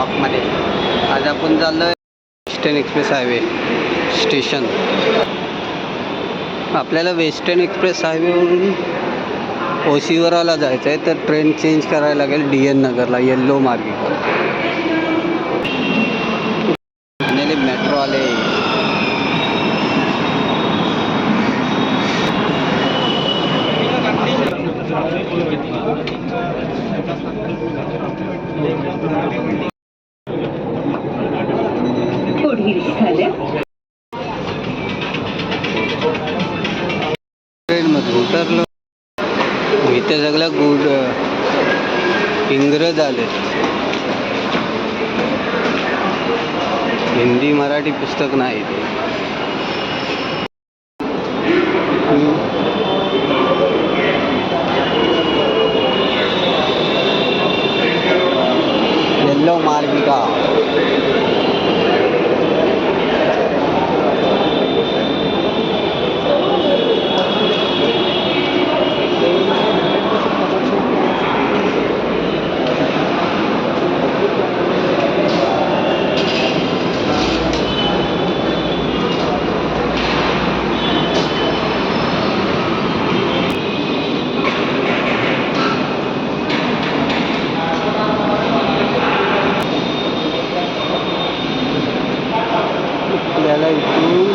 ब्लॉकमध्ये. आज आपण चाललो वेस्टर्न एक्सप्रेस हायवे स्टेशन. आपल्याला वेस्टर्न एक्सप्रेस हायवेवरून ओशिवराला जायचं आहे, तर ट्रेन चेंज करायला लागेल DN नगरला येल्लो मार्गिका. मेट्रो आले. ट्रेनमध्ये उतरलो. इथे सगळं इंग्रज आले. हिंदी मराठी पुस्तक नाही. येल्लो मार्गिका. आपल्याला इथून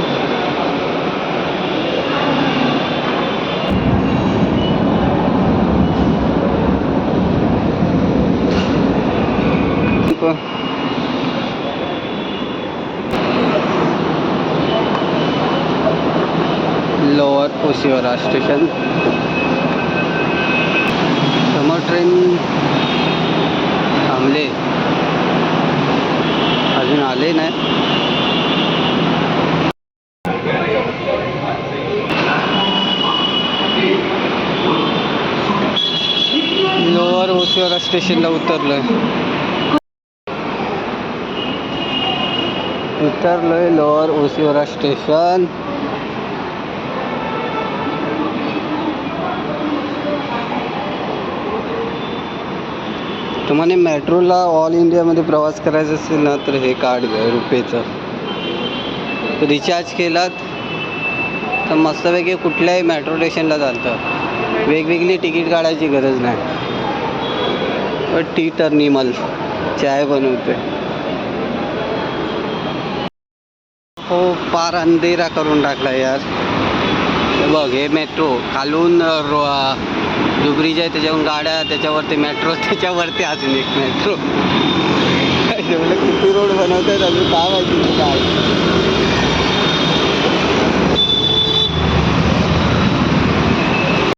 लोअर ओशिवरा स्टेशन. समोर ट्रेन थांबले, अजून आले नाही. लोअर ओशिवरा स्टेशनला उतरलोय. Lower Oshiwara station. तुम्हाला मेट्रोला ऑल इंडियामध्ये प्रवास करायचा असेल ना, तर हे कार्ड घ्या रुपेचं. रिचार्ज केलात तर मस्तपैकी कुठल्याही मेट्रो स्टेशनला चालतं. वेगवेगळी तिकीट काढायची गरज नाही. टी टर्मिनल चाय बनवते. हो, पार अंधेरा करून टाकला यार. बघ, हे मेट्रो खालून डुबरीज आहे, त्याच्यावरून गाड्या, त्याच्यावरती मेट्रो, त्याच्यावरती अजून एक मेट्रो. एवढं किती रोड बनवतात अजून काय माहिती काय.